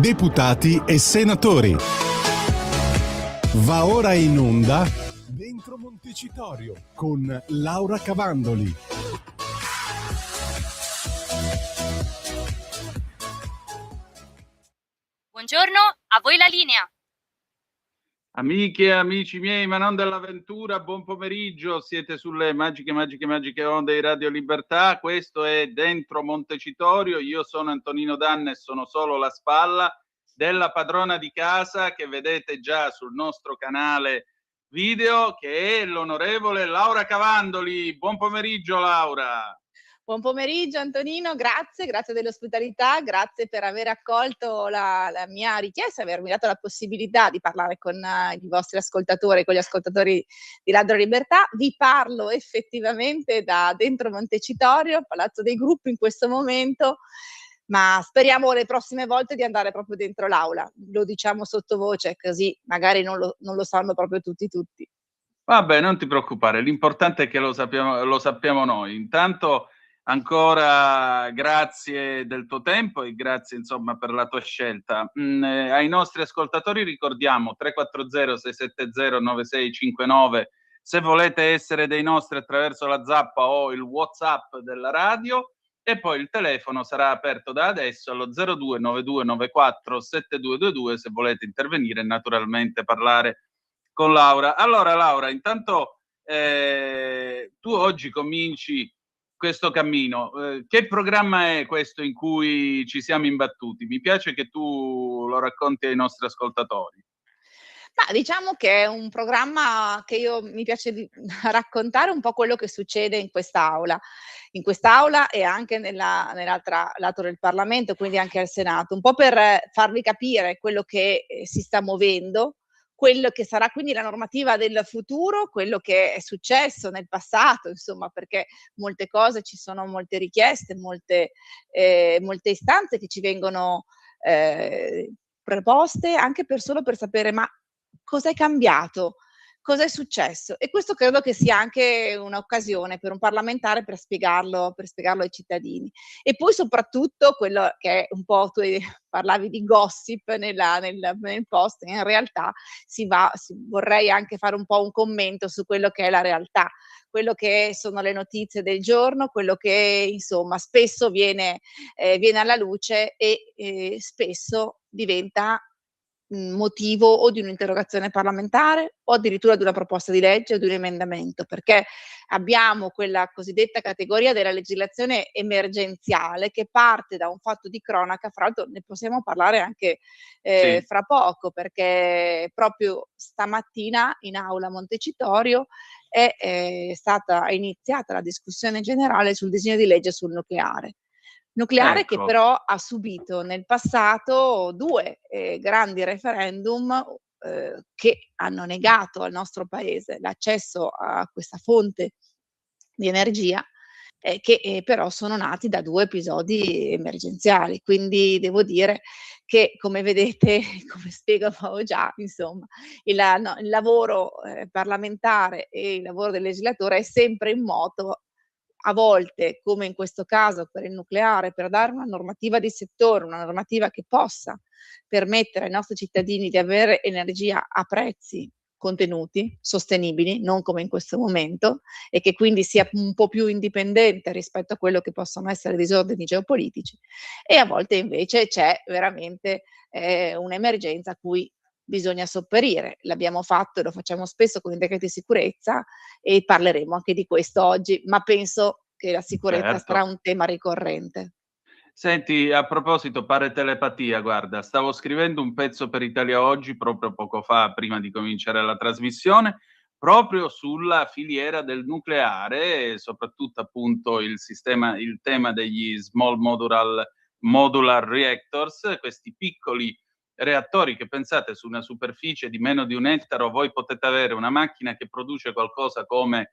Deputati e senatori. Va ora in onda Dentro Montecitorio con Laura Cavandoli. Buongiorno, a voi la linea. Amiche e amici miei, ma non dell'avventura, buon pomeriggio, siete sulle magiche onde di Radio Libertà, questo è Dentro Montecitorio, io sono Antonino Danna e sono solo la spalla della padrona di casa che vedete già sul nostro canale video, che è l'onorevole Laura Cavandoli. Buon pomeriggio Laura. Buon pomeriggio Antonino, grazie dell'ospitalità, grazie per aver accolto la mia richiesta, avermi dato la possibilità di parlare con i vostri ascoltatori, con gli ascoltatori di Radio Libertà. Vi parlo effettivamente da dentro Montecitorio, Palazzo dei Gruppi in questo momento, ma speriamo le prossime volte di andare proprio dentro l'aula, lo diciamo sottovoce così magari non lo sanno proprio tutti. Vabbè, non ti preoccupare, l'importante è che lo sappiamo noi. Intanto ancora grazie del tuo tempo e grazie insomma per la tua scelta. Ai nostri ascoltatori ricordiamo 340-670-9659 se volete essere dei nostri attraverso la zappa o il WhatsApp della radio, e poi il telefono sarà aperto da adesso allo 0292947222 se volete intervenire e naturalmente parlare con Laura. Allora Laura, intanto tu oggi cominci questo cammino. Che programma è questo in cui ci siamo imbattuti? Mi piace che tu lo racconti ai nostri ascoltatori. Ma diciamo che è un programma che mi piace raccontare un po' quello che succede in quest'aula e anche nell'altra lato del Parlamento, quindi anche al Senato, un po' per farvi capire quello che si sta muovendo, quello che sarà quindi la normativa del futuro, quello che è successo nel passato, insomma, perché molte cose, ci sono molte richieste, molte istanze che ci vengono proposte anche solo per sapere ma cos'è cambiato, cosa è successo. E questo credo che sia anche un'occasione per un parlamentare per spiegarlo ai cittadini. E poi soprattutto quello che è un po', tu parlavi di gossip nel post, in realtà vorrei anche fare un po' un commento su quello che è la realtà, quello che sono le notizie del giorno, quello che insomma spesso viene alla luce e spesso diventa motivo o di un'interrogazione parlamentare o addirittura di una proposta di legge o di un emendamento, perché abbiamo quella cosiddetta categoria della legislazione emergenziale che parte da un fatto di cronaca, fra l'altro ne possiamo parlare anche Sì. fra poco, perché proprio stamattina in aula Montecitorio è stata iniziata la discussione generale sul disegno di legge sul nucleare. Nucleare che però ha subito nel passato 2 grandi referendum che hanno negato al nostro paese l'accesso a questa fonte di energia, che però sono nati da 2 episodi emergenziali. Quindi devo dire che, come vedete, come spiegavo già, insomma, il lavoro parlamentare e il lavoro del legislatore è sempre in moto, a volte, come in questo caso per il nucleare, per dare una normativa di settore, una normativa che possa permettere ai nostri cittadini di avere energia a prezzi contenuti, sostenibili, non come in questo momento, e che quindi sia un po' più indipendente rispetto a quello che possono essere disordini geopolitici, e a volte invece c'è veramente un'emergenza a cui bisogna sopperire. L'abbiamo fatto e lo facciamo spesso con i decreti di sicurezza e parleremo anche di questo oggi, ma penso che la sicurezza sarà un tema ricorrente. Senti, a proposito, pare telepatia, guarda, stavo scrivendo un pezzo per Italia Oggi proprio poco fa, prima di cominciare la trasmissione, proprio sulla filiera del nucleare e soprattutto appunto il tema degli small modular reactors, questi piccoli reattori che, pensate, su una superficie di meno di 1 ettaro voi potete avere una macchina che produce qualcosa come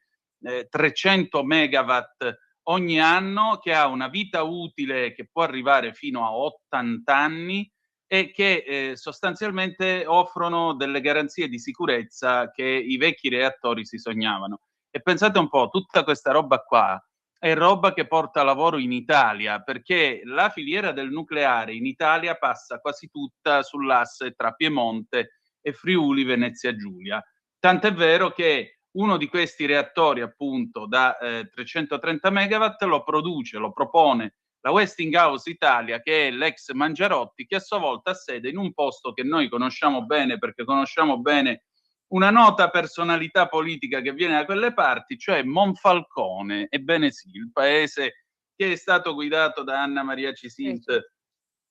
300 megawatt ogni anno, che ha una vita utile che può arrivare fino a 80 anni e che sostanzialmente offrono delle garanzie di sicurezza che i vecchi reattori si sognavano. E pensate un po', tutta questa roba qua è roba che porta lavoro in Italia, perché la filiera del nucleare in Italia passa quasi tutta sull'asse tra Piemonte e Friuli Venezia Giulia. Tant'è vero che uno di questi reattori, appunto, da 330 megawatt lo propone la Westinghouse Italia, che è l'ex Mangiarotti, che a sua volta ha sede in un posto che noi conosciamo bene, perché conosciamo bene una nota personalità politica che viene da quelle parti, cioè Monfalcone. Ebbene sì, il paese che è stato guidato da Anna Maria Cisint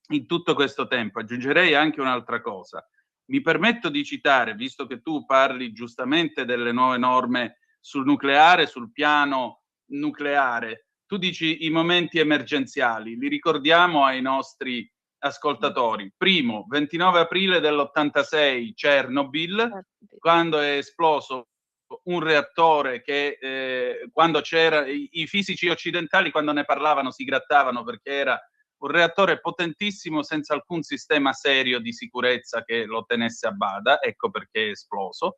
in tutto questo tempo. Aggiungerei anche un'altra cosa. Mi permetto di citare, visto che tu parli giustamente delle nuove norme sul nucleare, sul piano nucleare, tu dici i momenti emergenziali, li ricordiamo ai nostri ascoltatori. Primo, 29 aprile dell'86, Chernobyl, quando è esploso un reattore che quando c'era i fisici occidentali, quando ne parlavano, si grattavano, perché era un reattore potentissimo senza alcun sistema serio di sicurezza che lo tenesse a bada, ecco perché è esploso.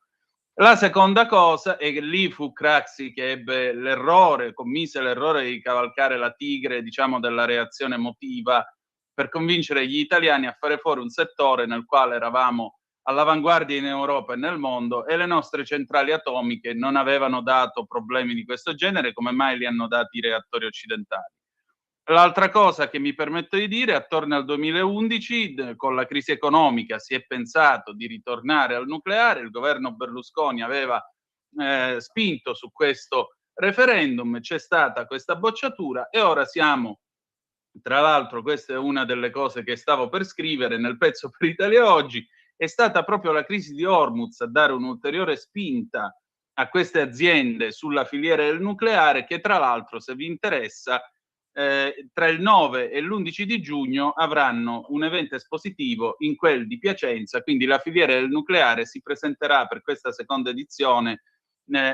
La seconda cosa è che lì fu Craxi che ebbe commise l'errore di cavalcare la tigre, diciamo, della reazione emotiva per convincere gli italiani a fare fuori un settore nel quale eravamo all'avanguardia in Europa e nel mondo, e le nostre centrali atomiche non avevano dato problemi di questo genere. Come mai li hanno dati i reattori occidentali? L'altra cosa che mi permetto di dire, attorno al 2011, con la crisi economica, si è pensato di ritornare al nucleare. Il governo Berlusconi aveva spinto su questo referendum, c'è stata questa bocciatura e ora siamo, tra l'altro questa è una delle cose che stavo per scrivere nel pezzo per Italia Oggi, è stata proprio la crisi di Hormuz a dare un'ulteriore spinta a queste aziende sulla filiera del nucleare, che tra l'altro, se vi interessa, tra il 9 e l'11 di giugno avranno un evento espositivo in quel di Piacenza, quindi la filiera del nucleare si presenterà per questa seconda edizione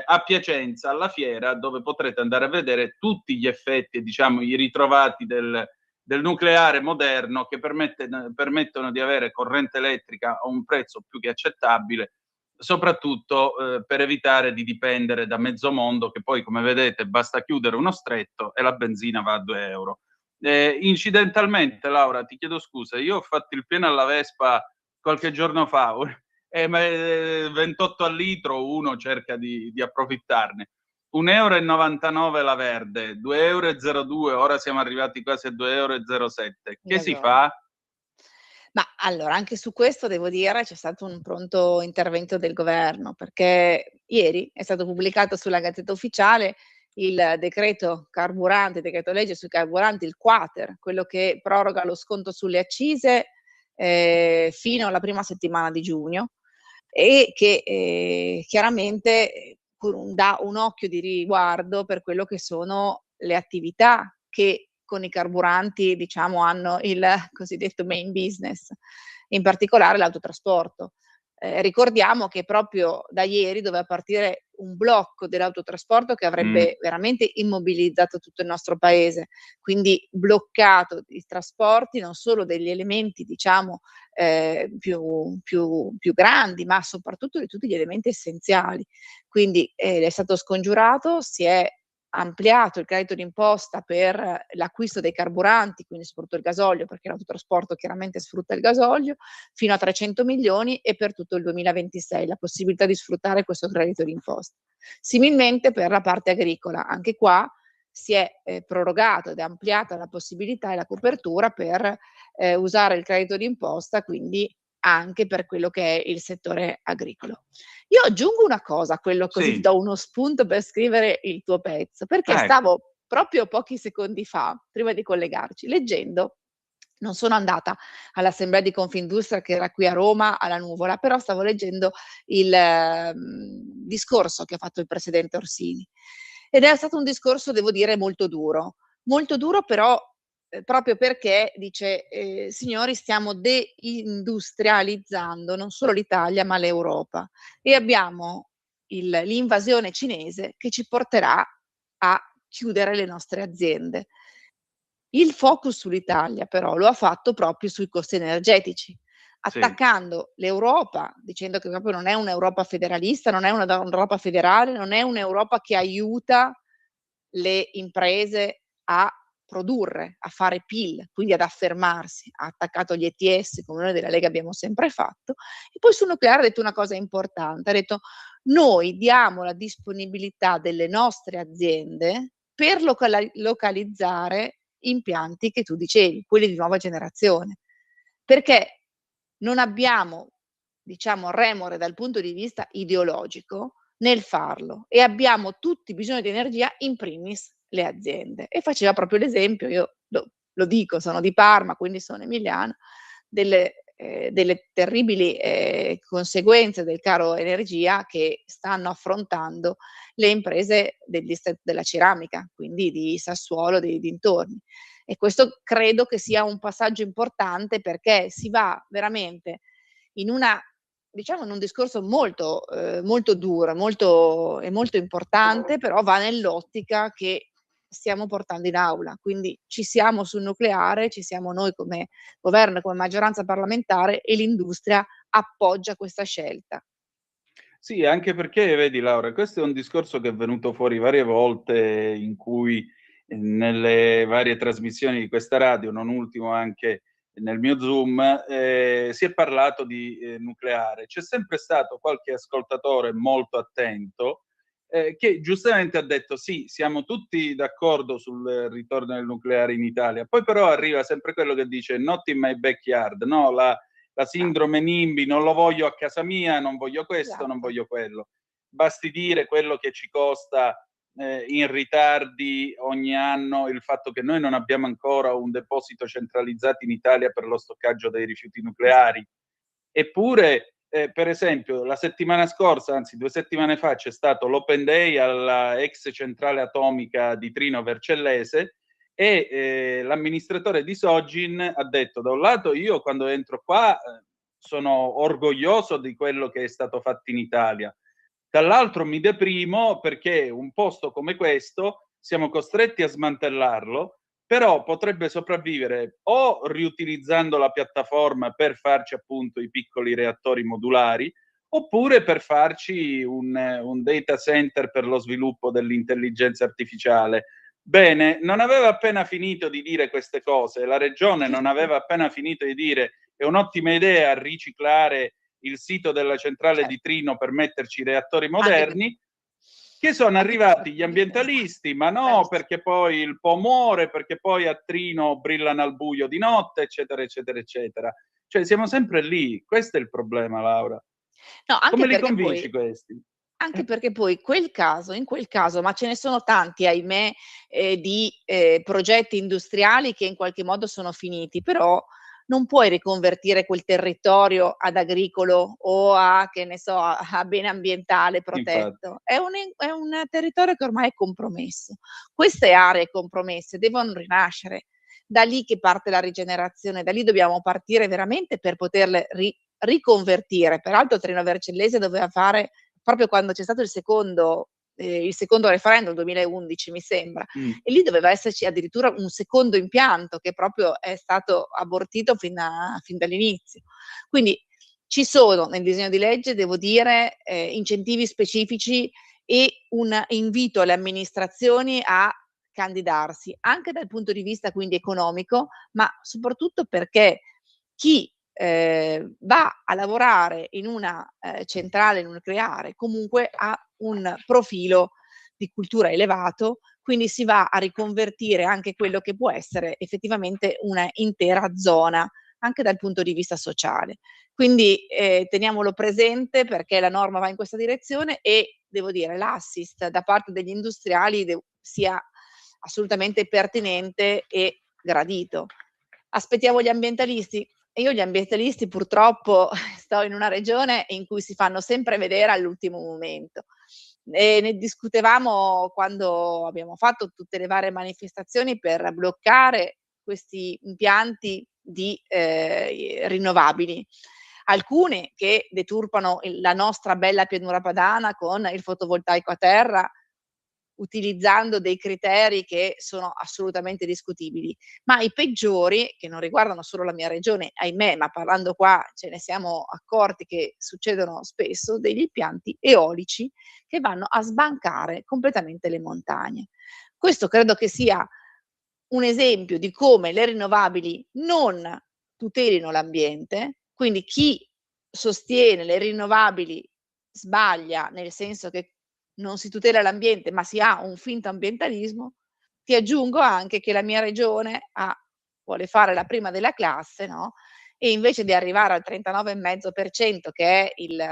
a Piacenza alla fiera, dove potrete andare a vedere tutti gli effetti, diciamo, i ritrovati del nucleare moderno, che permettono di avere corrente elettrica a un prezzo più che accettabile, soprattutto per evitare di dipendere da mezzo mondo, che poi, come vedete, basta chiudere uno stretto e la benzina va a 2 euro. Incidentalmente, Laura, ti chiedo scusa, io ho fatto il pieno alla Vespa qualche giorno fa, ma 28 al litro, uno cerca di approfittarne. 1,99 € la verde, 2,02 €, ora siamo arrivati quasi a 2,07 €. Che si fa? Ma allora, anche su questo devo dire c'è stato un pronto intervento del governo, perché ieri è stato pubblicato sulla Gazzetta Ufficiale il decreto carburante, decreto legge sui carburanti, il quater, quello che proroga lo sconto sulle accise fino alla prima settimana di giugno, e che chiaramente dà un occhio di riguardo per quello che sono le attività che con i carburanti, diciamo, hanno il cosiddetto main business, in particolare l'autotrasporto. Ricordiamo che proprio da ieri doveva partire un blocco dell'autotrasporto che avrebbe veramente immobilizzato tutto il nostro paese, quindi bloccato i trasporti, non solo degli elementi, diciamo, più grandi, ma soprattutto di tutti gli elementi essenziali. Quindi è stato scongiurato, si è ampliato il credito d'imposta per l'acquisto dei carburanti, quindi soprattutto il gasolio, perché l'autotrasporto chiaramente sfrutta il gasolio, fino a 300 milioni, e per tutto il 2026 la possibilità di sfruttare questo credito d'imposta. Similmente per la parte agricola, anche qua si è prorogato ed è ampliata la possibilità e la copertura per usare il credito d'imposta, quindi anche per quello che è il settore agricolo. Io aggiungo una cosa a quello, così ti Sì, do uno spunto per scrivere il tuo pezzo, perché ecco. stavo proprio pochi secondi fa, prima di collegarci, leggendo. Non sono andata all'assemblea di Confindustria che era qui a Roma, alla Nuvola, però stavo leggendo il discorso che ha fatto il presidente Orsini, ed è stato un discorso, devo dire, molto duro però proprio perché dice: "Signori, stiamo deindustrializzando non solo l'Italia ma l'Europa, e abbiamo l'invasione cinese che ci porterà a chiudere le nostre aziende". Il focus sull'Italia però lo ha fatto proprio sui costi energetici, Sì. attaccando l'Europa, dicendo che proprio non è un'Europa federalista, non è un'Europa federale, non è un'Europa che aiuta le imprese a produrre, a fare PIL, quindi ad affermarsi, ha attaccato gli ETS come noi della Lega abbiamo sempre fatto, e poi sul nucleare ha detto una cosa importante, ha detto: noi diamo la disponibilità delle nostre aziende per localizzare impianti che tu dicevi, quelli di nuova generazione, perché non abbiamo, diciamo, remore dal punto di vista ideologico nel farlo e abbiamo tutti bisogno di energia, in primis le aziende. E faceva proprio l'esempio, io lo dico, sono di Parma, quindi sono emiliana, delle terribili conseguenze del caro energia che stanno affrontando le imprese della ceramica, quindi di Sassuolo, dei dintorni. E questo credo che sia un passaggio importante, perché si va veramente in una, diciamo, in un discorso molto duro, molto importante, però va nell'ottica che stiamo portando in aula. Quindi ci siamo sul nucleare, ci siamo noi come governo, come maggioranza parlamentare, e l'industria appoggia questa scelta. Sì, anche perché vedi Laura, questo è un discorso che è venuto fuori varie volte in cui nelle varie trasmissioni di questa radio, non ultimo anche nel mio Zoom, si è parlato di nucleare. C'è sempre stato qualche ascoltatore molto attento che giustamente ha detto sì, siamo tutti d'accordo sul ritorno del nucleare in Italia, poi però arriva sempre quello che dice not in my backyard, no? La sindrome NIMBY, non lo voglio a casa mia, non voglio questo, non Esatto. voglio quello. Basti dire quello che ci costa in ritardi ogni anno il fatto che noi non abbiamo ancora un deposito centralizzato in Italia per lo stoccaggio dei rifiuti nucleari. Eppure, per esempio, la settimana scorsa, anzi 2 settimane fa, c'è stato l'Open Day alla ex centrale atomica di Trino Vercellese e l'amministratore di Sogin ha detto: da un lato io quando entro qua sono orgoglioso di quello che è stato fatto in Italia, dall'altro mi deprimo perché un posto come questo siamo costretti a smantellarlo, però potrebbe sopravvivere o riutilizzando la piattaforma per farci appunto i piccoli reattori modulari, oppure per farci un data center per lo sviluppo dell'intelligenza artificiale. Bene, non aveva appena finito di dire queste cose, la regione non aveva appena finito di dire è un'ottima idea riciclare il sito della centrale Certo. di Trino per metterci i reattori Anche moderni, che sono arrivati gli ambientalisti, ma no, perché poi il Po muore, perché poi a Trino brillano al buio di notte, eccetera, eccetera, eccetera. Cioè siamo sempre lì, questo è il problema, Laura. No, Come li convinci questi? anche perché poi in quel caso, ma ce ne sono tanti, ahimè, di progetti industriali che in qualche modo sono finiti, però non puoi riconvertire quel territorio ad agricolo o a, che ne so, a bene ambientale Infatti. protetto. È un territorio che ormai è compromesso. Queste aree compromesse devono rinascere. Da lì che parte la rigenerazione, da lì dobbiamo partire veramente per poterle riconvertire. Peraltro Trino Vercellese doveva fare, proprio quando c'è stato il secondo referendum, 2011 mi sembra, Mh. e lì doveva esserci addirittura un secondo impianto che proprio è stato abortito fin dall'inizio. Quindi ci sono nel disegno di legge, devo dire, incentivi specifici e un invito alle amministrazioni a candidarsi, anche dal punto di vista quindi economico, ma soprattutto perché chi va a lavorare in una centrale nucleare comunque ha un profilo di cultura elevato, quindi si va a riconvertire anche quello che può essere effettivamente una intera zona, anche dal punto di vista sociale. Quindi teniamolo presente, perché la norma va in questa direzione e devo dire l'assist da parte degli industriali sia assolutamente pertinente e gradito. Aspettiamo gli ambientalisti? E io gli ambientalisti purtroppo sto in una regione in cui si fanno sempre vedere all'ultimo momento. E ne discutevamo quando abbiamo fatto tutte le varie manifestazioni per bloccare questi impianti di rinnovabili. Alcuni che deturpano la nostra bella pianura padana con il fotovoltaico a terra, utilizzando dei criteri che sono assolutamente discutibili, ma i peggiori, che non riguardano solo la mia regione, ahimè, ma parlando qua ce ne siamo accorti che succedono spesso, degli impianti eolici che vanno a sbancare completamente le montagne. Questo credo che sia un esempio di come le rinnovabili non tutelino l'ambiente, quindi chi sostiene le rinnovabili sbaglia, nel senso che non si tutela l'ambiente, ma si ha un finto ambientalismo. Ti aggiungo anche che la mia regione vuole fare la prima della classe, no, e invece di arrivare al 39,5% che è il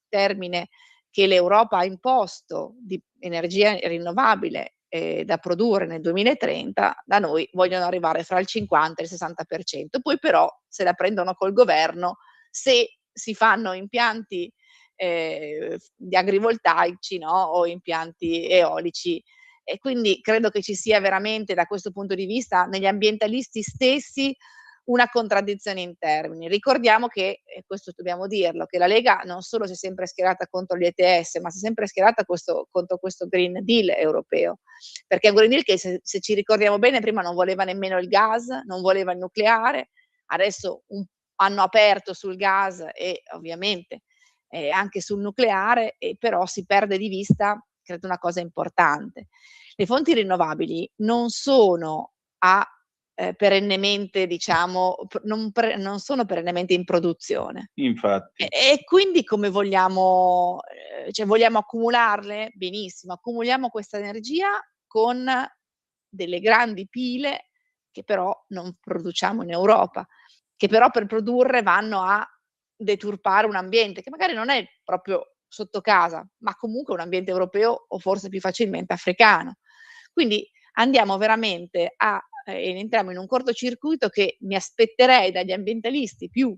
termine che l'Europa ha imposto di energia rinnovabile, da produrre nel 2030, da noi vogliono arrivare fra il 50 e il 60%. Poi però se la prendono col governo se si fanno impianti di agrivoltaici, no, o impianti eolici. E quindi credo che ci sia veramente, da questo punto di vista, negli ambientalisti stessi una contraddizione in termini. Ricordiamo che, e questo dobbiamo dirlo, che la Lega non solo si è sempre schierata contro gli ETS, ma si è sempre schierata contro questo Green Deal europeo, perché è un Green Deal che, se ci ricordiamo bene, prima non voleva nemmeno il gas, non voleva il nucleare, adesso hanno aperto sul gas e ovviamente anche sul nucleare, e però si perde di vista, credo, una cosa importante. Le fonti rinnovabili non sono perennemente, diciamo, non sono perennemente in produzione. Infatti. E quindi come vogliamo, cioè vogliamo accumularle? Benissimo, accumuliamo questa energia con delle grandi pile che però non produciamo in Europa, che però per produrre vanno a deturpare un ambiente che magari non è proprio sotto casa, ma comunque un ambiente europeo o forse più facilmente africano. Quindi andiamo veramente entriamo in un cortocircuito che mi aspetterei dagli ambientalisti più,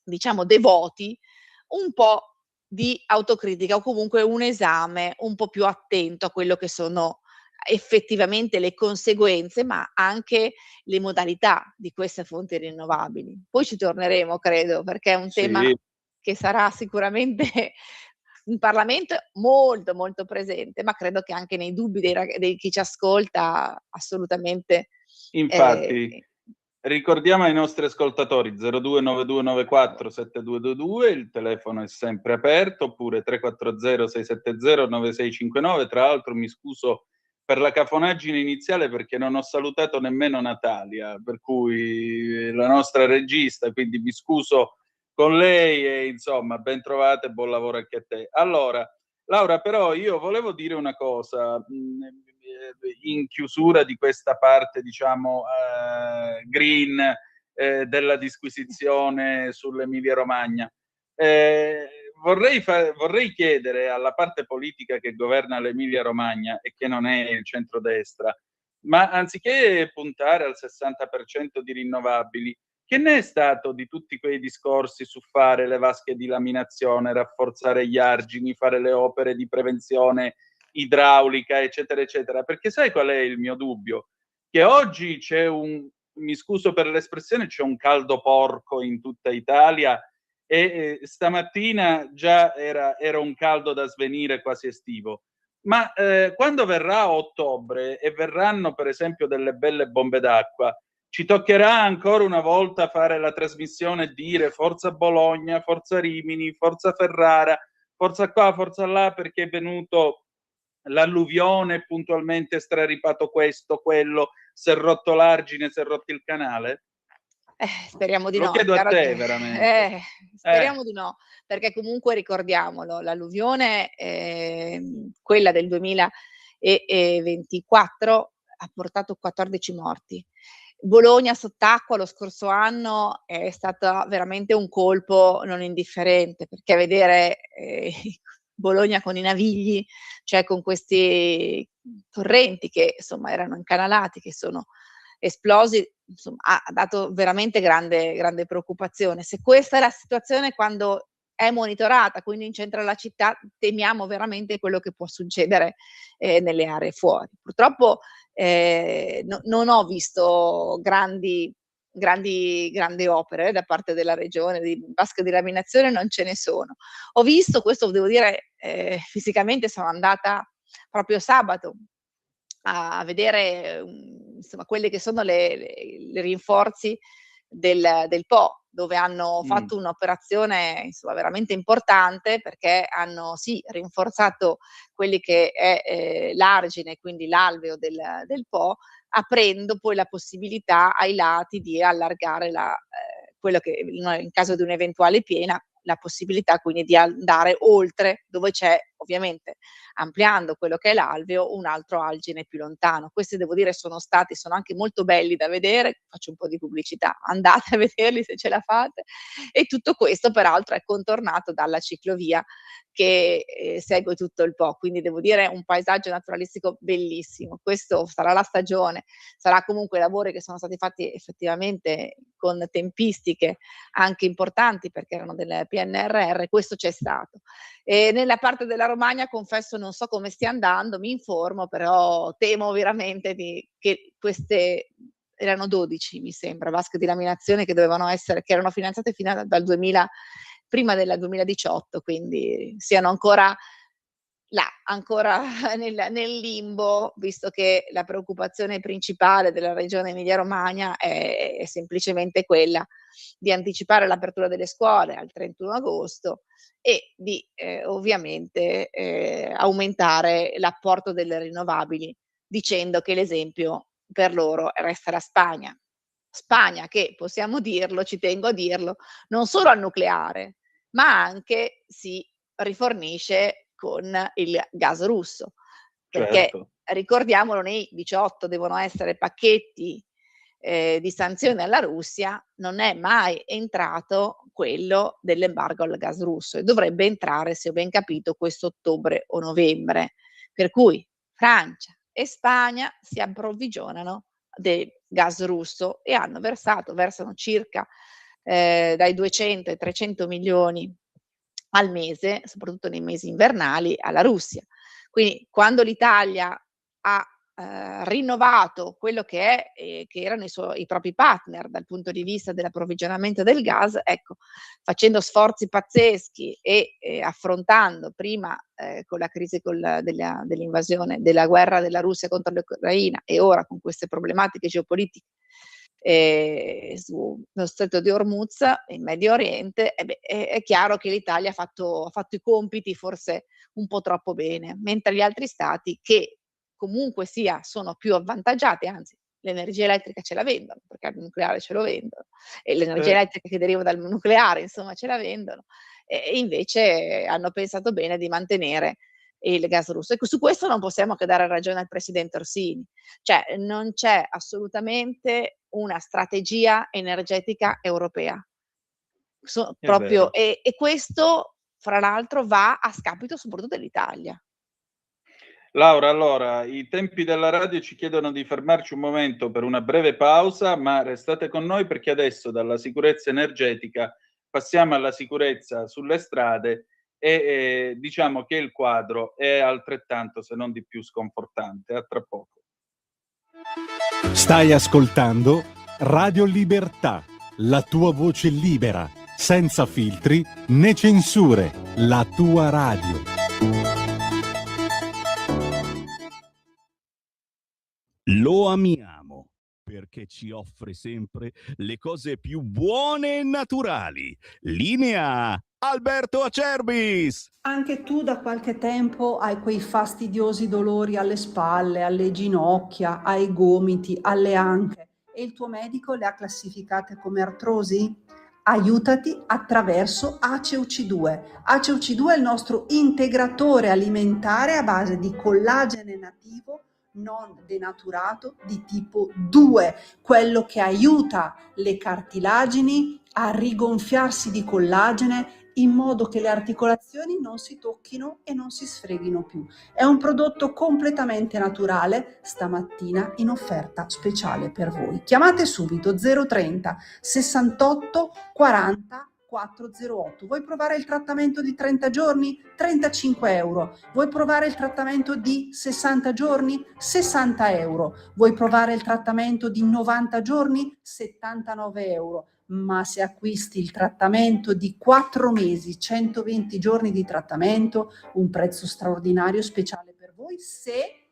diciamo, devoti, un po' di autocritica o comunque un esame un po' più attento a quello che sono effettivamente le conseguenze, ma anche le modalità di queste fonti rinnovabili. Poi ci torneremo, credo, perché è un tema Sì. che sarà sicuramente in Parlamento molto, molto presente, ma credo che anche nei dubbi di chi ci ascolta assolutamente. Infatti, ricordiamo ai nostri ascoltatori 0292947222, il telefono è sempre aperto, oppure 340 670 9659. Tra l'altro mi scuso per la cafonaggine iniziale perché non ho salutato nemmeno Natalia, per cui la nostra regista, quindi mi scuso con lei e insomma ben trovata e buon lavoro anche a te. Allora, Laura, però io volevo dire una cosa in chiusura di questa parte, diciamo, green della disquisizione sull'Emilia Romagna. Vorrei chiedere alla parte politica che governa l'Emilia Romagna e che non è il centrodestra, ma anziché puntare al 60% di rinnovabili, che ne è stato di tutti quei discorsi su fare le vasche di laminazione, rafforzare gli argini, fare le opere di prevenzione idraulica, eccetera, eccetera? Perché sai qual è il mio dubbio? Che oggi mi scuso per l'espressione, c'è un caldo porco in tutta Italia e stamattina già era un caldo da svenire quasi estivo. Ma quando verrà ottobre e verranno per esempio delle belle bombe d'acqua, ci toccherà ancora una volta fare la trasmissione e dire forza Bologna, forza Rimini, forza Ferrara, forza qua, forza là, perché è venuto l'alluvione, puntualmente straripato questo, quello, si è rotto l'argine, si è rotto il canale? Speriamo di Lo no, è chiedo a chiaro te che veramente. speriamo di no, perché comunque ricordiamolo, l'alluvione, quella del 2024 ha portato 14 morti. Bologna sott'acqua lo scorso anno è stata veramente un colpo non indifferente, perché vedere Bologna con i Navigli, cioè con questi torrenti che insomma erano incanalati, che sono esplosi, insomma ha dato veramente grande preoccupazione. Se questa è la situazione quando è monitorata, quindi in centro alla città, temiamo veramente quello che può succedere nelle aree fuori. Purtroppo non ho visto grandi opere da parte della regione, di vasche di laminazione non ce ne sono. Ho visto, questo devo dire, fisicamente sono andata proprio sabato a vedere insomma quelle che sono le rinforzi del Po, dove hanno fatto un'operazione insomma veramente importante, perché hanno sì rinforzato quelli che è l'argine, quindi l'alveo del Po, aprendo poi la possibilità ai lati di allargare quello che in caso di un'eventuale piena, la possibilità quindi di andare oltre dove c'è, ovviamente ampliando quello che è l'alveo, un altro algine più lontano. Questi devo dire sono anche molto belli da vedere, faccio un po' di pubblicità, andate a vederli se ce la fate. E tutto questo peraltro è contornato dalla ciclovia che segue tutto il Po, quindi devo dire un paesaggio naturalistico bellissimo. Questo sarà la stagione, sarà comunque lavori che sono stati fatti effettivamente con tempistiche anche importanti, perché erano del PNRR, questo c'è stato. E nella parte della Romagna confesso non so come stia andando, mi informo, però temo veramente che queste erano 12 mi sembra, vasche di laminazione che erano finanziate fino dal 2000, prima del 2018, quindi siano ancora là, ancora nel limbo, visto che la preoccupazione principale della regione Emilia Romagna è semplicemente quella di anticipare l'apertura delle scuole al 31 agosto e di ovviamente aumentare l'apporto delle rinnovabili, dicendo che l'esempio per loro resta la Spagna. Spagna che, possiamo dirlo, ci tengo a dirlo, non solo al nucleare, ma anche si rifornisce con il gas russo, perché Certo. ricordiamolo, nei 18 devono essere pacchetti di sanzioni alla Russia, non è mai entrato quello dell'embargo al gas russo e dovrebbe entrare, se ho ben capito, questo ottobre o novembre. Per cui Francia e Spagna si approvvigionano del gas russo e versano circa dai 200 ai 300 milioni al mese, soprattutto nei mesi invernali, alla Russia. Quindi quando l'Italia ha rinnovato quello che erano i propri partner dal punto di vista dell'approvvigionamento del gas, ecco, facendo sforzi pazzeschi e affrontando prima con la crisi dell'invasione, della guerra della Russia contro l'Ucraina e ora con queste problematiche geopolitiche sullo stretto di Hormuz in Medio Oriente, è chiaro che l'Italia ha fatto i compiti forse un po' troppo bene, mentre gli altri stati che comunque sia sono più avvantaggiati, anzi l'energia elettrica ce la vendono, perché il nucleare ce lo vendono, e l'energia elettrica che deriva dal nucleare insomma ce la vendono, e invece hanno pensato bene di mantenere il gas russo. E su questo non possiamo che dare ragione al presidente Orsini, cioè non c'è assolutamente una strategia energetica europea. Proprio, e questo fra l'altro va a scapito soprattutto dell'Italia. Laura, allora, i tempi della radio ci chiedono di fermarci un momento per una breve pausa, ma restate con noi perché adesso dalla sicurezza energetica passiamo alla sicurezza sulle strade e diciamo che il quadro è altrettanto, se non di più, sconfortante. A tra poco. Stai ascoltando Radio Libertà, la tua voce libera, senza filtri né censure, la tua radio. Lo amiamo perché ci offre sempre le cose più buone e naturali. Linea Alberto Acerbis! Anche tu da qualche tempo hai quei fastidiosi dolori alle spalle, alle ginocchia, ai gomiti, alle anche e il tuo medico le ha classificate come artrosi? Aiutati attraverso ACEUC2. ACEUC2 è il nostro integratore alimentare a base di collagene nativo non denaturato di tipo 2, quello che aiuta le cartilagini a rigonfiarsi di collagene in modo che le articolazioni non si tocchino e non si sfreghino più. È un prodotto completamente naturale, stamattina in offerta speciale per voi. Chiamate subito 030 68 40 408. Vuoi provare il trattamento di 30 giorni? 35 euro. Vuoi provare il trattamento di 60 giorni? 60 euro. Vuoi provare il trattamento di 90 giorni? 79 euro. Ma se acquisti il trattamento di 4 mesi, 120 giorni di trattamento, un prezzo straordinario speciale per voi se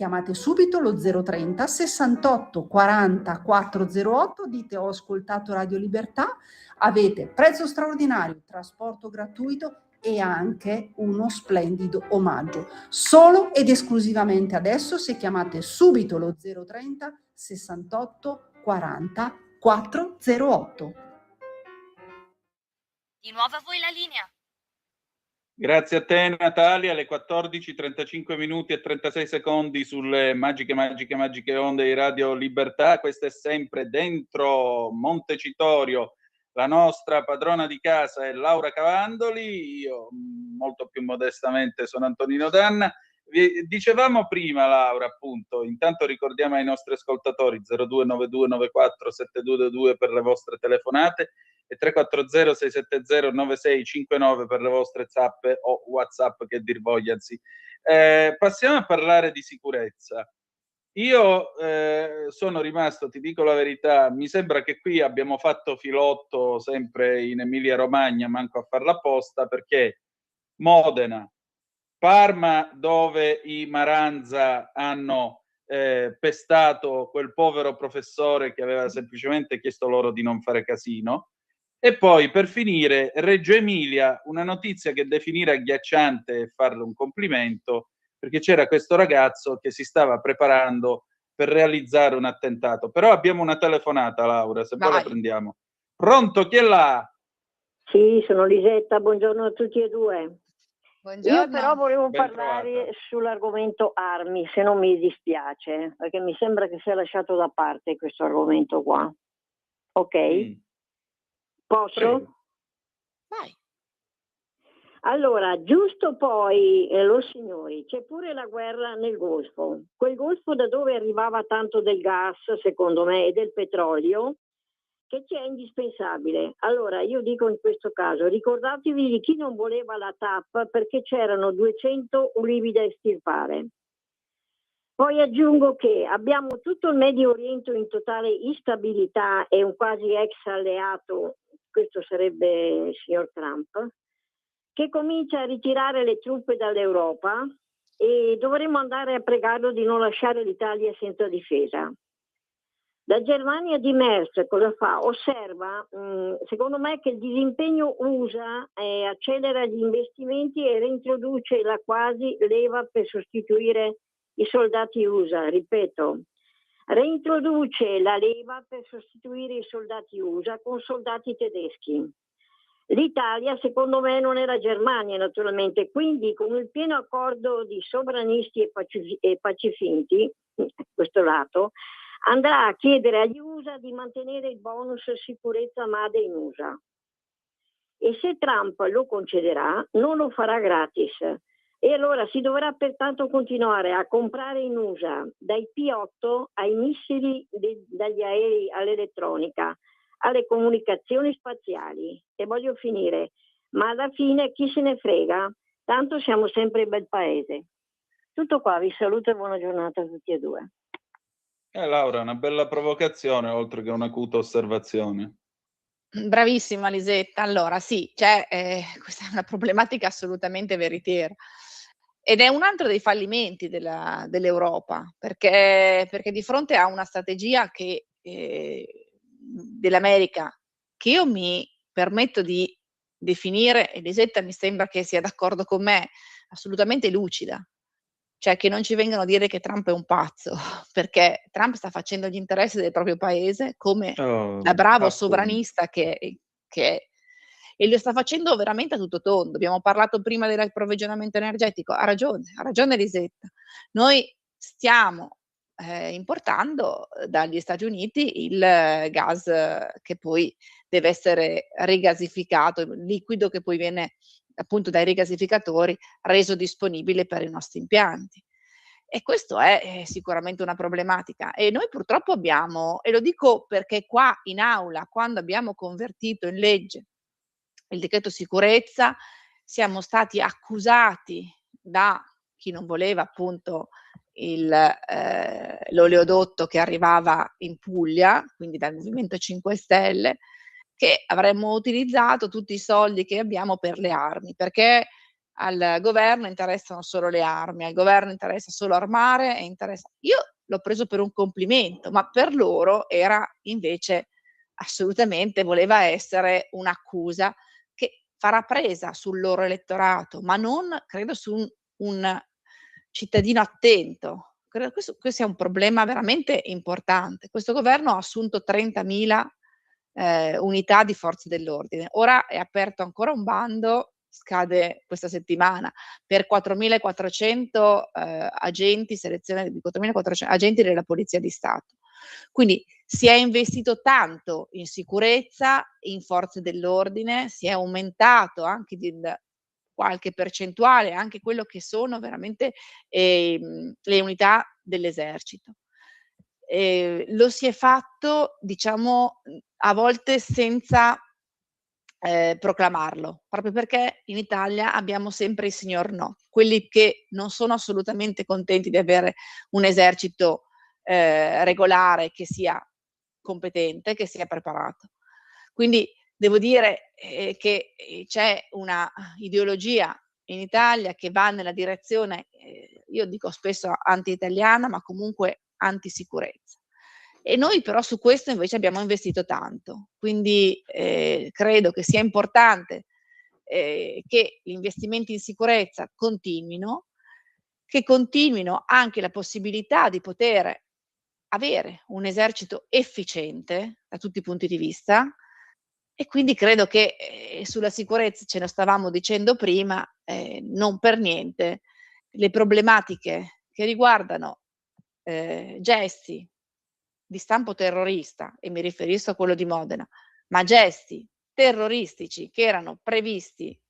chiamate subito lo 030 68 40 408, dite ho ascoltato Radio Libertà, avete prezzo straordinario, trasporto gratuito e anche uno splendido omaggio. Solo ed esclusivamente adesso, se chiamate subito lo 030 68 40 408. Di nuovo a voi la linea. Grazie a te Natalia, alle 14:35 minuti e 36 secondi sulle magiche onde di Radio Libertà. Questa è sempre dentro Montecitorio. La nostra padrona di casa è Laura Cavandoli, io molto più modestamente sono Antonino Danna. Dicevamo prima, Laura, appunto, intanto ricordiamo ai nostri ascoltatori 0292947222 per le vostre telefonate e 340 670 9659 per le vostre zappe o WhatsApp, che dir vogliansi. Passiamo a parlare di sicurezza. Io sono rimasto, ti dico la verità, mi sembra che qui abbiamo fatto filotto sempre in Emilia Romagna, manco a farla apposta, perché Modena, Parma, dove i Maranza hanno pestato quel povero professore che aveva semplicemente chiesto loro di non fare casino, e poi per finire Reggio Emilia, una notizia che definire agghiacciante e farle un complimento, perché c'era questo ragazzo che si stava preparando per realizzare un attentato. Però abbiamo una telefonata, Laura, se poi la prendiamo. Pronto, chi è là? Sì, sono Lisetta, buongiorno a tutti e due. Buongiorno. Io però volevo Ben parlare trovata. sull'argomento armi, se non mi dispiace, perché mi sembra che sia lasciato da parte questo argomento qua. Ok? Posso? Prego. Vai. Allora, giusto poi, lo signori, c'è pure la guerra nel Golfo. Quel Golfo da dove arrivava tanto del gas, secondo me, e del petrolio, che ci è indispensabile. Allora, io dico in questo caso, ricordatevi di chi non voleva la TAP perché c'erano 200 ulivi da estirpare. Poi aggiungo che abbiamo tutto il Medio Oriente in totale instabilità e un quasi ex alleato, questo sarebbe il signor Trump, che comincia a ritirare le truppe dall'Europa e dovremmo andare a pregarlo di non lasciare l'Italia senza difesa. La Germania di Merz cosa fa? Osserva, secondo me, che il disimpegno USA accelera gli investimenti e reintroduce la quasi leva per sostituire i soldati USA. Ripeto, reintroduce la leva per sostituire i soldati USA con soldati tedeschi. L'Italia, secondo me, non è la Germania, naturalmente, quindi con il pieno accordo di sovranisti e pacifinti, questo lato, andrà a chiedere agli USA di mantenere il bonus sicurezza Made in USA. E se Trump lo concederà, non lo farà gratis. E allora si dovrà pertanto continuare a comprare in USA, dai P8 ai missili, dagli aerei all'elettronica, alle comunicazioni spaziali. E voglio finire, ma alla fine chi se ne frega? Tanto siamo sempre un bel paese. Tutto qua, vi saluto e buona giornata a tutti e due. Laura, una bella provocazione oltre che un'acuta osservazione. Bravissima Lisetta. Allora sì, questa è una problematica assolutamente veritiera ed è un altro dei fallimenti dell'Europa, perché di fronte a una strategia dell'America che io mi permetto di definire, e Lisetta mi sembra che sia d'accordo con me, assolutamente lucida. Cioè che non ci vengano a dire che Trump è un pazzo, perché Trump sta facendo gli interessi del proprio paese come da bravo appunto. sovranista che è, e lo sta facendo veramente a tutto tondo. Abbiamo parlato prima dell'approvvigionamento energetico, ha ragione Lisetta. Noi stiamo importando dagli Stati Uniti il gas che poi deve essere rigasificato, il liquido che poi viene appunto dai rigasificatori reso disponibile per i nostri impianti. E questo è sicuramente una problematica. E noi purtroppo abbiamo, e lo dico perché qua in aula, quando abbiamo convertito in legge il decreto sicurezza, siamo stati accusati da chi non voleva appunto l'oleodotto che arrivava in Puglia, quindi dal Movimento 5 Stelle, che avremmo utilizzato tutti i soldi che abbiamo per le armi, perché al governo interessano solo le armi, al governo interessa solo armare e io l'ho preso per un complimento, ma per loro era invece assolutamente voleva essere un'accusa che farà presa sul loro elettorato, ma non credo su un cittadino attento. Credo questo sia un problema veramente importante. Questo governo ha assunto 30.000 unità di forze dell'ordine. Ora è aperto ancora un bando, scade questa settimana, per 4.400 agenti, selezione di 4.400 agenti della Polizia di Stato. Quindi si è investito tanto in sicurezza, in forze dell'ordine, si è aumentato anche di qualche percentuale anche quello che sono veramente le unità dell'esercito. Lo si è fatto, diciamo, a volte senza proclamarlo, proprio perché in Italia abbiamo sempre i signor no, quelli che non sono assolutamente contenti di avere un esercito regolare, che sia competente, che sia preparato. Quindi devo dire che c'è una ideologia in Italia che va nella direzione, io dico spesso anti-italiana, ma comunque anti-sicurezza. E noi però su questo invece abbiamo investito tanto, quindi credo che sia importante che gli investimenti in sicurezza continuino, che continuino anche la possibilità di poter avere un esercito efficiente da tutti i punti di vista, e quindi credo che sulla sicurezza, ce lo stavamo dicendo prima, non per niente le problematiche che riguardano gesti di stampo terrorista, e mi riferisco a quello di Modena, ma gesti terroristici che erano previsti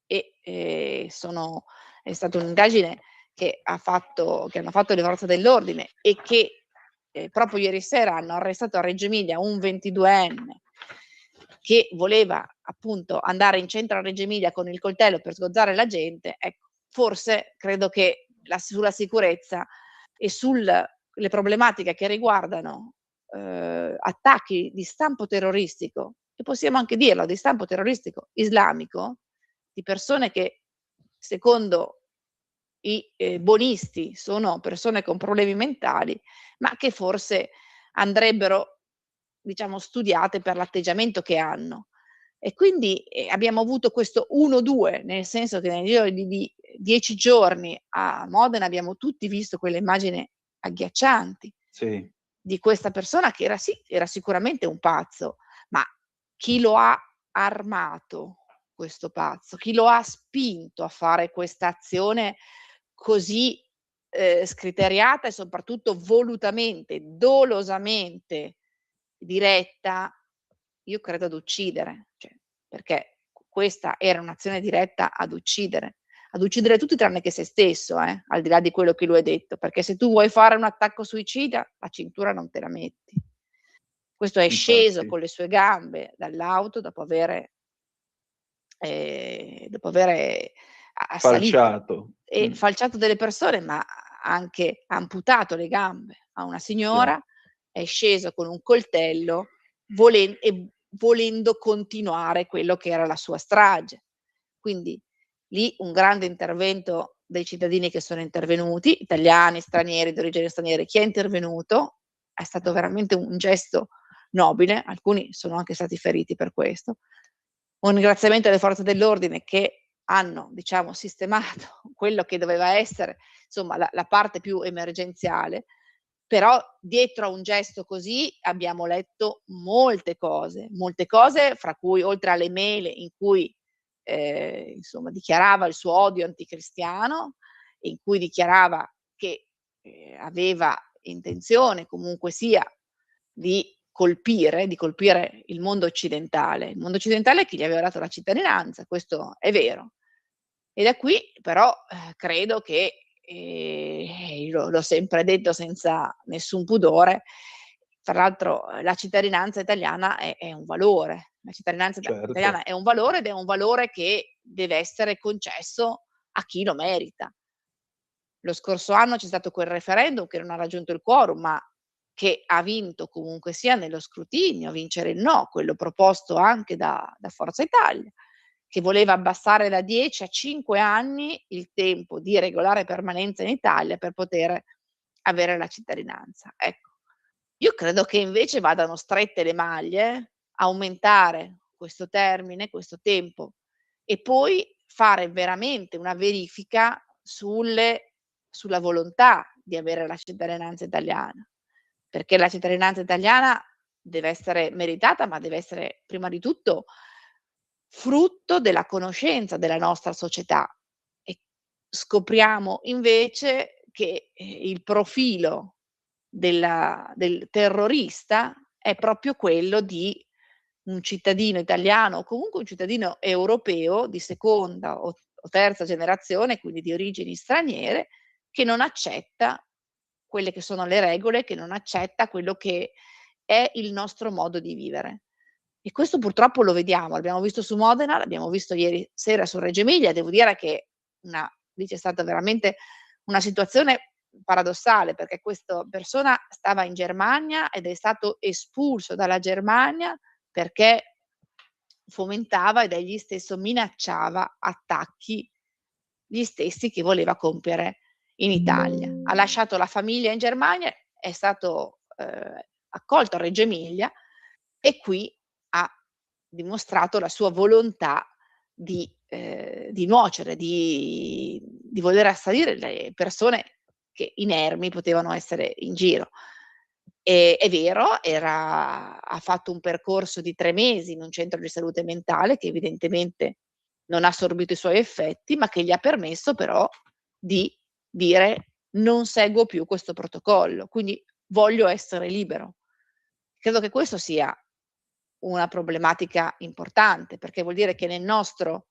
e è stata un'indagine che hanno fatto le forze dell'ordine e che proprio ieri sera hanno arrestato a Reggio Emilia un 22enne che voleva appunto andare in centro a Reggio Emilia con il coltello per sgozzare la gente. Ecco, forse credo che sulla sicurezza e le problematiche che riguardano attacchi di stampo terroristico, e possiamo anche dirlo, di stampo terroristico islamico, di persone che secondo i buonisti sono persone con problemi mentali, ma che forse andrebbero, diciamo, studiate per l'atteggiamento che hanno. E quindi abbiamo avuto questo 1-2, nel senso che nel giro di 10 giorni a Modena abbiamo tutti visto quelle immagini agghiaccianti Sì. di questa persona che era sicuramente un pazzo, ma chi lo ha armato questo pazzo? Chi lo ha spinto a fare questa azione così scriteriata e soprattutto volutamente, dolosamente diretta, io credo ad uccidere, cioè, perché questa era un'azione diretta ad uccidere tutti tranne che se stesso, al di là di quello che lui ha detto, perché se tu vuoi fare un attacco suicida, la cintura non te la metti. Questo è sceso Infatti. con le sue gambe dall'auto dopo avere assalito Falciato. e falciato delle persone, ma ha anche amputato le gambe a una signora, è sceso con un coltello volendo continuare quello che era la sua strage. Quindi lì un grande intervento dei cittadini che sono intervenuti, italiani, stranieri, di origine straniera. Chi è intervenuto è stato veramente un gesto nobile, alcuni sono anche stati feriti per questo. Un ringraziamento alle forze dell'ordine che hanno, diciamo, sistemato quello che doveva essere, insomma, la parte più emergenziale, però dietro a un gesto così abbiamo letto molte cose, fra cui oltre alle mail in cui insomma dichiarava il suo odio anticristiano, in cui dichiarava che aveva intenzione comunque sia di colpire il mondo occidentale. Il mondo occidentale è chi gli aveva dato la cittadinanza, questo è vero. E da qui però credo che, l'ho sempre detto senza nessun pudore, tra l'altro la cittadinanza italiana è un valore. La cittadinanza italiana Certo. è un valore ed è un valore che deve essere concesso a chi lo merita. Lo scorso anno c'è stato quel referendum che non ha raggiunto il quorum, ma che ha vinto comunque sia nello scrutinio, a vincere il no, quello proposto anche da Forza Italia. che voleva abbassare da 10 a 5 anni il tempo di regolare permanenza in Italia per poter avere la cittadinanza. Ecco, io credo che invece vadano strette le maglie, aumentare questo termine, questo tempo e poi fare veramente una verifica sulla volontà di avere la cittadinanza italiana, perché la cittadinanza italiana deve essere meritata, ma deve essere prima di tutto frutto della conoscenza della nostra società. E scopriamo invece che, il profilo del terrorista è proprio quello di un cittadino italiano o comunque un cittadino europeo di seconda o terza generazione, quindi di origini straniere, che non accetta quelle che sono le regole, che non accetta quello che è il nostro modo di vivere. E questo purtroppo lo vediamo, l'abbiamo visto su Modena, l'abbiamo visto ieri sera su Reggio Emilia. Devo dire che lì c'è stata veramente una situazione paradossale, perché questa persona stava in Germania ed è stato espulso dalla Germania perché fomentava ed egli stesso minacciava attacchi, gli stessi che voleva compiere in Italia. Ha lasciato la famiglia in Germania, è stato accolto a Reggio Emilia e qui ha dimostrato la sua volontà di nuocere, di voler assalire le persone che inermi potevano essere in giro. È vero, ha fatto un percorso di 3 mesi in un centro di salute mentale che evidentemente non ha assorbito i suoi effetti, ma che gli ha permesso però di dire: "Non seguo più questo protocollo, quindi voglio essere libero". Credo che questo sia una problematica importante, perché vuol dire che nel nostro,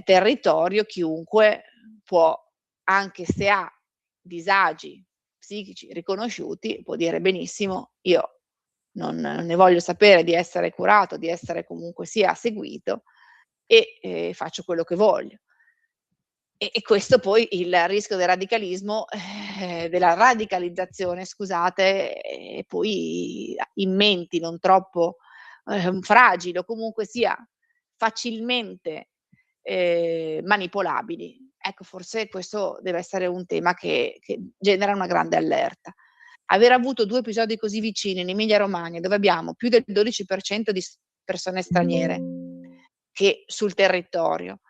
territorio chiunque può, anche se ha disagi psichici riconosciuti, può dire benissimo: "Io non ne voglio sapere di essere curato, di essere comunque sia seguito e, faccio quello che voglio". E questo poi il rischio del radicalismo della radicalizzazione scusate, e poi in menti non troppo, fragili o comunque sia facilmente, manipolabili. Ecco, forse questo deve essere un tema che genera una grande allerta. Aver avuto 2 episodi così vicini in Emilia Romagna, dove abbiamo più del 12% di persone straniere che sul territorio.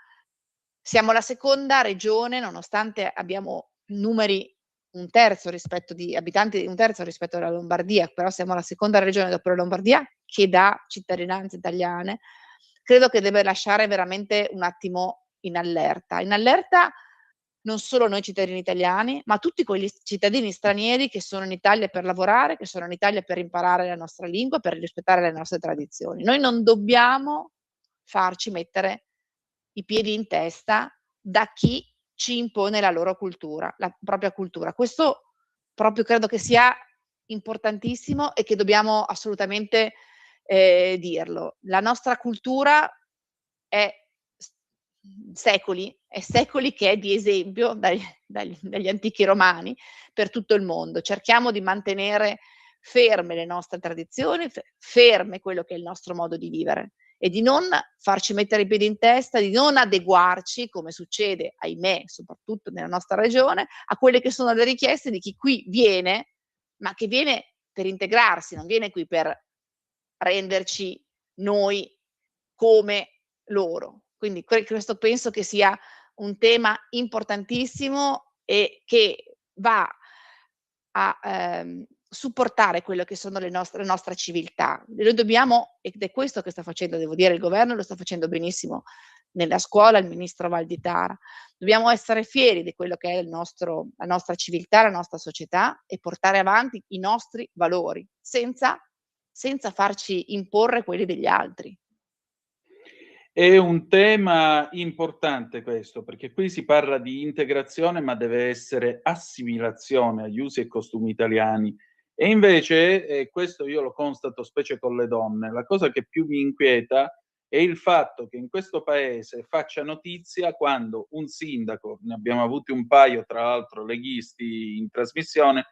Siamo la seconda regione, nonostante abbiamo numeri un terzo rispetto di abitanti, un terzo rispetto alla Lombardia, però siamo la seconda regione dopo la Lombardia che dà cittadinanze italiane. Credo che deve lasciare veramente un attimo in allerta. In allerta non solo noi cittadini italiani, ma tutti quegli cittadini stranieri che sono in Italia per lavorare, che sono in Italia per imparare la nostra lingua, per rispettare le nostre tradizioni. Noi non dobbiamo farci mettere i piedi in testa da chi ci impone la loro cultura, la propria cultura. Questo proprio credo che sia importantissimo e che dobbiamo assolutamente, dirlo. La nostra cultura è è secoli che è di esempio dagli antichi romani per tutto il mondo. Cerchiamo di mantenere ferme le nostre tradizioni, ferme quello che è il nostro modo di vivere e di non farci mettere i piedi in testa, di non adeguarci, come succede, ahimè, soprattutto nella nostra regione, a quelle che sono le richieste di chi qui viene, ma che viene per integrarsi, non viene qui per renderci noi come loro. Quindi questo penso che sia un tema importantissimo e che va a, supportare quello che sono la nostra civiltà. Noi dobbiamo, ed è questo che sta facendo, devo dire, il governo lo sta facendo benissimo nella scuola, il ministro Valditara. Dobbiamo essere fieri di quello che è la nostra civiltà, la nostra società e portare avanti i nostri valori, senza farci imporre quelli degli altri. È un tema importante questo, perché qui si parla di integrazione, ma deve essere assimilazione agli usi e costumi italiani. E invece, questo io lo constato specie con le donne, la cosa che più mi inquieta è il fatto che in questo paese faccia notizia quando un sindaco, ne abbiamo avuti un paio, tra l'altro leghisti in trasmissione,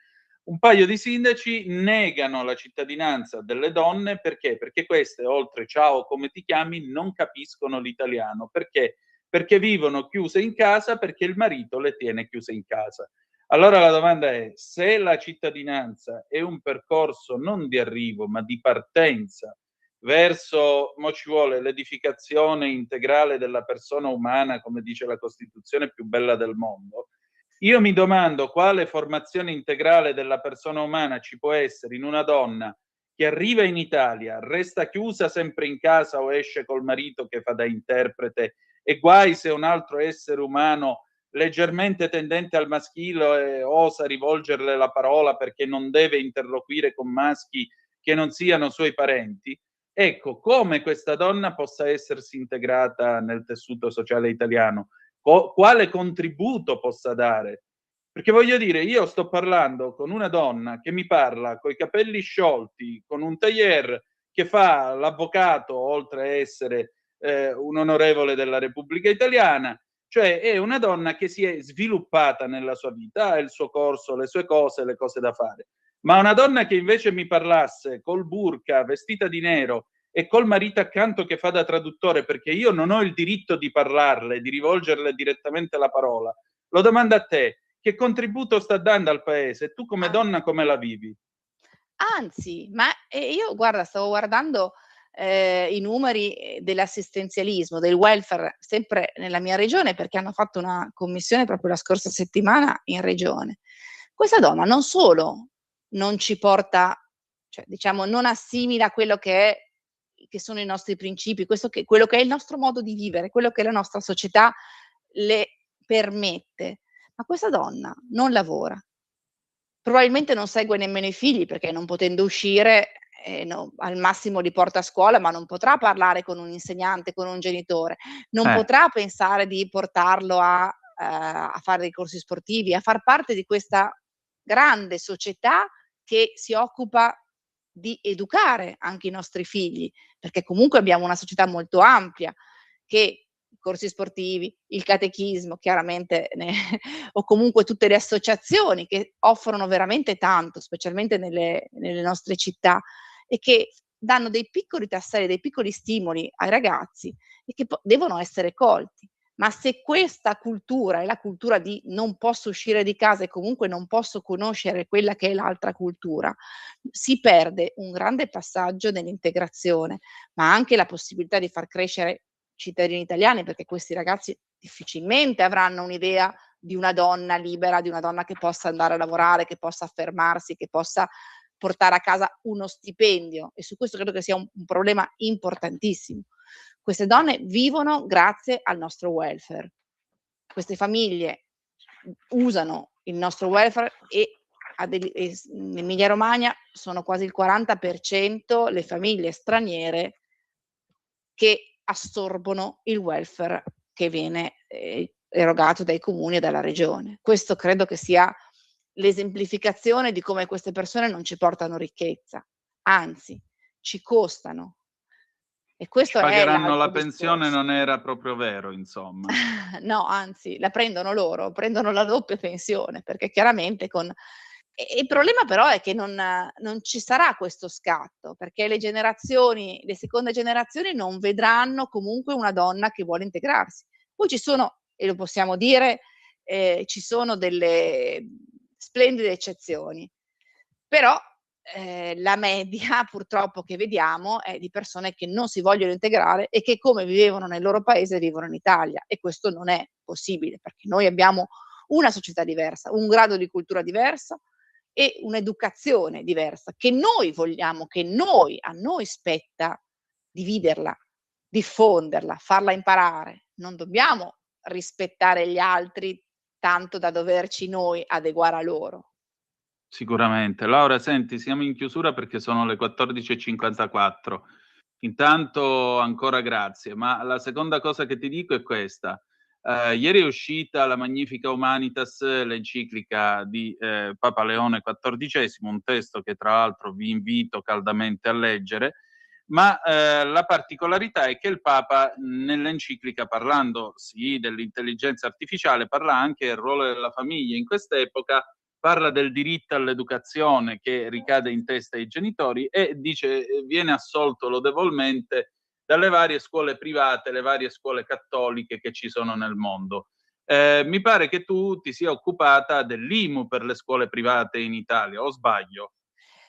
Un paio di sindaci negano la cittadinanza delle donne perché? Perché queste, oltre ciao come ti chiami, non capiscono l'italiano. Perché? Perché vivono chiuse in casa perché il marito le tiene chiuse in casa. Allora la domanda è: se la cittadinanza è un percorso non di arrivo, ma di partenza verso, mo ci vuole, l'edificazione integrale della persona umana, come dice la Costituzione più bella del mondo, io mi domando quale formazione integrale della persona umana ci può essere in una donna che arriva in Italia, resta chiusa sempre in casa o esce col marito che fa da interprete, e guai se un altro essere umano leggermente tendente al maschile osa rivolgerle la parola perché non deve interloquire con maschi che non siano suoi parenti. Ecco, come questa donna possa essersi integrata nel tessuto sociale italiano, quale contributo possa dare. Perché voglio dire, io sto parlando con una donna che mi parla coi capelli sciolti, con un tailleur, che fa l'avvocato, oltre a essere un onorevole della Repubblica Italiana, cioè è una donna che si è sviluppata nella sua vita, ha il suo corso, le sue cose, le cose da fare. Ma una donna che invece mi parlasse col burka, vestita di nero e col marito accanto che fa da traduttore, perché io non ho il diritto di parlarle, di rivolgerle direttamente la parola, lo domando a te: che contributo sta dando al paese? Tu come donna come la vivi? Anzi, ma io guarda, stavo guardando, i numeri, dell'assistenzialismo, del welfare, sempre nella mia regione, perché hanno fatto una commissione proprio la scorsa settimana in regione. Questa donna non solo non ci porta, cioè diciamo non assimila che sono i nostri principi, quello che è il nostro modo di vivere, quello che la nostra società le permette, ma questa donna non lavora. Probabilmente non segue nemmeno i figli, perché non potendo uscire, al massimo li porta a scuola, ma non potrà parlare con un insegnante, con un genitore, non Eh. potrà pensare di portarlo a fare dei corsi sportivi, a far parte di questa grande società che si occupa di educare anche i nostri figli, perché comunque abbiamo una società molto ampia che i corsi sportivi, il catechismo chiaramente o comunque tutte le associazioni che offrono veramente tanto, specialmente nelle nostre città, e che danno dei piccoli tasselli, dei piccoli stimoli ai ragazzi e che devono essere colti. Ma se questa cultura è la cultura di non posso uscire di casa e comunque non posso conoscere quella che è l'altra cultura, si perde un grande passaggio nell'integrazione, ma anche la possibilità di far crescere cittadini italiani, perché questi ragazzi difficilmente avranno un'idea di una donna libera, di una donna che possa andare a lavorare, che possa affermarsi, che possa portare a casa uno stipendio, e su questo credo che sia un problema importantissimo. Queste donne vivono grazie al nostro welfare. Queste famiglie usano il nostro welfare e in Emilia Romagna sono quasi il 40% le famiglie straniere che assorbono il welfare che viene, erogato dai comuni e dalla regione. Questo credo che sia l'esemplificazione di come queste persone non ci portano ricchezza, anzi ci costano. E Ci questo è pagheranno l'altro la pensione, discorso. non era proprio vero, insomma. No, anzi, la prendono loro, prendono la doppia pensione, perché chiaramente il problema però è che non ci sarà questo scatto, perché le seconde generazioni non vedranno comunque una donna che vuole integrarsi. Poi ci sono, e lo possiamo dire, ci sono delle splendide eccezioni, però, la media purtroppo che vediamo è di persone che non si vogliono integrare e che come vivevano nel loro paese vivono in Italia, e questo non è possibile, perché noi abbiamo una società diversa, un grado di cultura diverso e un'educazione diversa che noi vogliamo, a noi spetta dividerla, diffonderla, farla imparare. Non dobbiamo rispettare gli altri tanto da doverci noi adeguare a loro. Sicuramente. Laura, senti, siamo in chiusura perché sono le 14:54. Intanto ancora grazie, ma la seconda cosa che ti dico è questa. Ieri è uscita la Magnifica Humanitas, l'enciclica di Papa Leone XIV, un testo che tra l'altro vi invito caldamente a leggere, ma la particolarità è che il Papa nell'enciclica, parlando sì dell'intelligenza artificiale, parla anche del ruolo della famiglia. In quest'epoca parla del diritto all'educazione che ricade in testa ai genitori e dice viene assolto lodevolmente dalle varie scuole private, le varie scuole cattoliche che ci sono nel mondo. Mi pare che tu ti sia occupata dell'IMU per le scuole private in Italia, o sbaglio?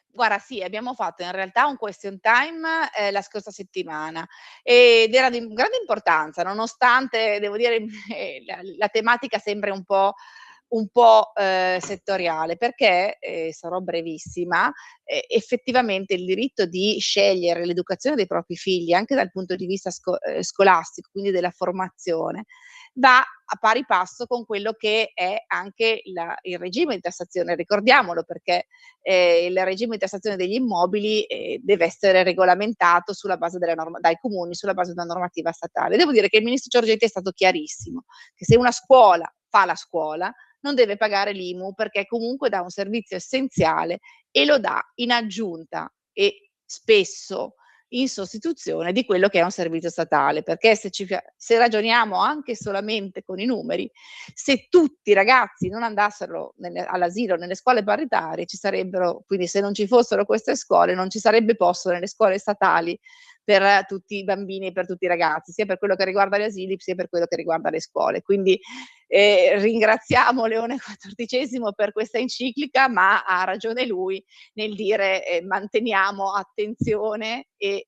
Guarda, sì, abbiamo fatto in realtà un question time, la scorsa settimana ed era di grande importanza, nonostante devo dire la tematica sembri un po' settoriale, perché, sarò brevissima, effettivamente il diritto di scegliere l'educazione dei propri figli, anche dal punto di vista scolastico, quindi della formazione, va a pari passo con quello che è anche il regime di tassazione. Ricordiamolo perché, il regime di tassazione degli immobili, deve essere regolamentato sulla base delle dai comuni, sulla base di una normativa statale. Devo dire che il ministro Giorgetti è stato chiarissimo, che se una scuola fa la scuola, non deve pagare l'IMU perché comunque dà un servizio essenziale e lo dà in aggiunta e spesso in sostituzione di quello che è un servizio statale, perché se ragioniamo anche solamente con i numeri, se tutti i ragazzi non andassero all'asilo, nelle scuole paritarie, ci sarebbero, quindi se non ci fossero queste scuole, non ci sarebbe posto nelle scuole statali per tutti i bambini e per tutti i ragazzi, sia per quello che riguarda gli asili, sia per quello che riguarda le scuole. Quindi ringraziamo Leone XIV per questa enciclica, ma ha ragione lui nel dire manteniamo attenzione e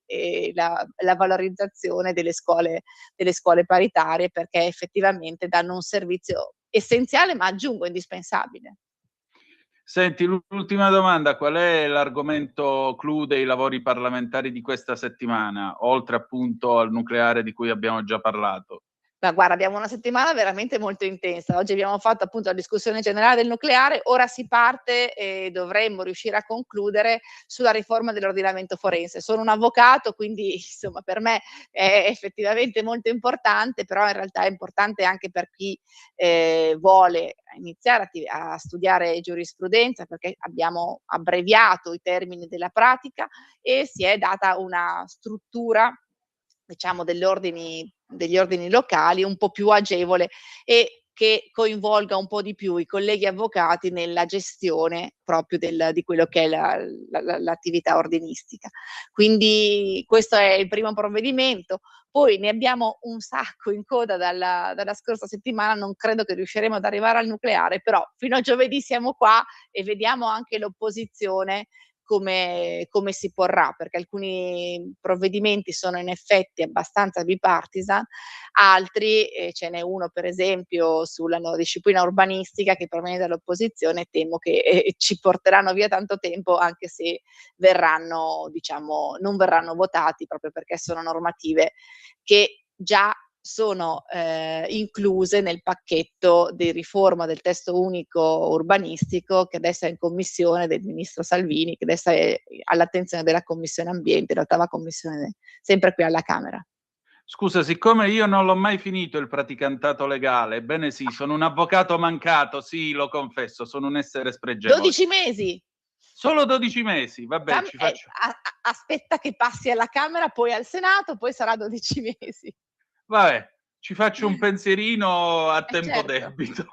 la valorizzazione delle scuole paritarie, perché effettivamente danno un servizio essenziale, ma aggiungo indispensabile. Senti, l'ultima domanda, qual è l'argomento clou dei lavori parlamentari di questa settimana, oltre appunto al nucleare di cui abbiamo già parlato? Ma guarda, abbiamo una settimana veramente molto intensa. Oggi abbiamo fatto appunto la discussione generale del nucleare, ora si parte e dovremmo riuscire a concludere sulla riforma dell'ordinamento forense. Sono un avvocato, quindi insomma per me è effettivamente molto importante, però in realtà è importante anche per chi vuole iniziare a studiare giurisprudenza, perché abbiamo abbreviato i termini della pratica e si è data una struttura, diciamo, degli ordini locali un po' più agevole e che coinvolga un po' di più i colleghi avvocati nella gestione proprio di quello che è l'attività ordinistica. Quindi questo è il primo provvedimento. Poi ne abbiamo un sacco in coda dalla scorsa settimana, non credo che riusciremo ad arrivare al nucleare, però fino a giovedì siamo qua e vediamo anche l'opposizione come si porrà, perché alcuni provvedimenti sono in effetti abbastanza bipartisan, altri, ce n'è uno per esempio sulla disciplina urbanistica che proviene dall'opposizione, temo che ci porteranno via tanto tempo, anche se non verranno votati, proprio perché sono normative che già sono incluse nel pacchetto di riforma del testo unico urbanistico che adesso è in commissione del ministro Salvini, che adesso è all'attenzione della Commissione Ambiente, l'8ª commissione, sempre qui alla Camera. Scusa, siccome io non l'ho mai finito il praticantato legale, ebbene sì, sono un avvocato mancato, sì, lo confesso, sono un essere spregevole. 12 mesi! Solo 12 mesi, vabbè, ci faccio... Aspetta che passi alla Camera, poi al Senato, poi sarà 12 mesi. Vabbè, ci faccio un pensierino a tempo certo. debito,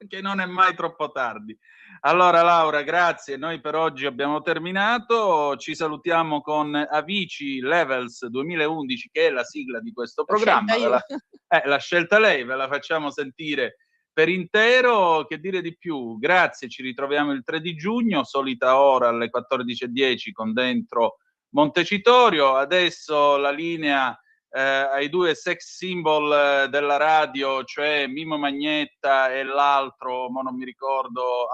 che non è mai troppo tardi. Allora Laura, grazie, noi per oggi abbiamo terminato, ci salutiamo con Avicii Levels 2011, che è la sigla di questo programma. L'ha scelta lei, ve la facciamo sentire per intero. Che dire di più? Grazie, ci ritroviamo il 3 di giugno, solita ora alle 14:10 con Dentro Montecitorio. Adesso la linea ai due sex symbol della radio, cioè Mimo Magnetta e l'altro, ma non mi ricordo,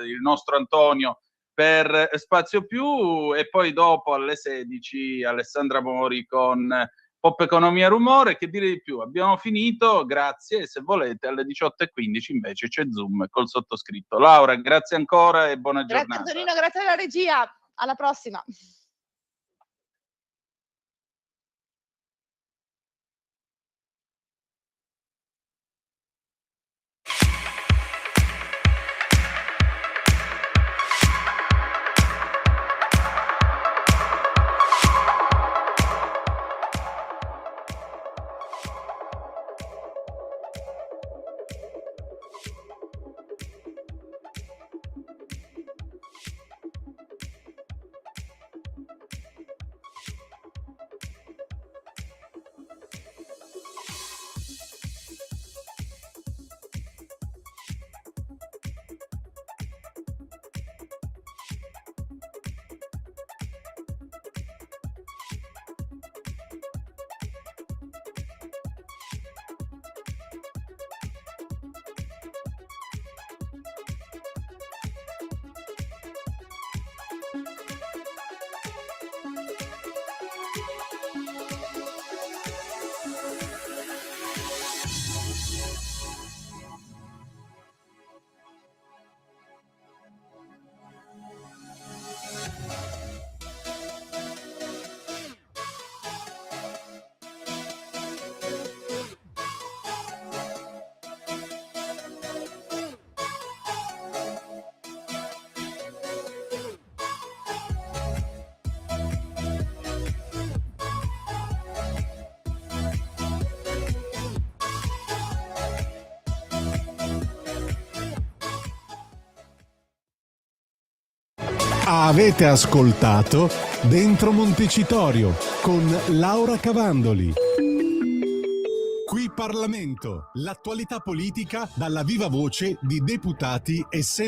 il nostro Antonio per Spazio Più, e poi dopo alle 16 Alessandra Mori con Pop Economia Rumore. Che dire di più? Abbiamo finito, grazie, e se volete alle 18:15 invece c'è Zoom col sottoscritto. Laura, grazie ancora e buona giornata. Grazie Antonino, grazie alla regia, alla prossima. Avete ascoltato Dentro Montecitorio con Laura Cavandoli. Qui Parlamento, l'attualità politica dalla viva voce di deputati e senatori.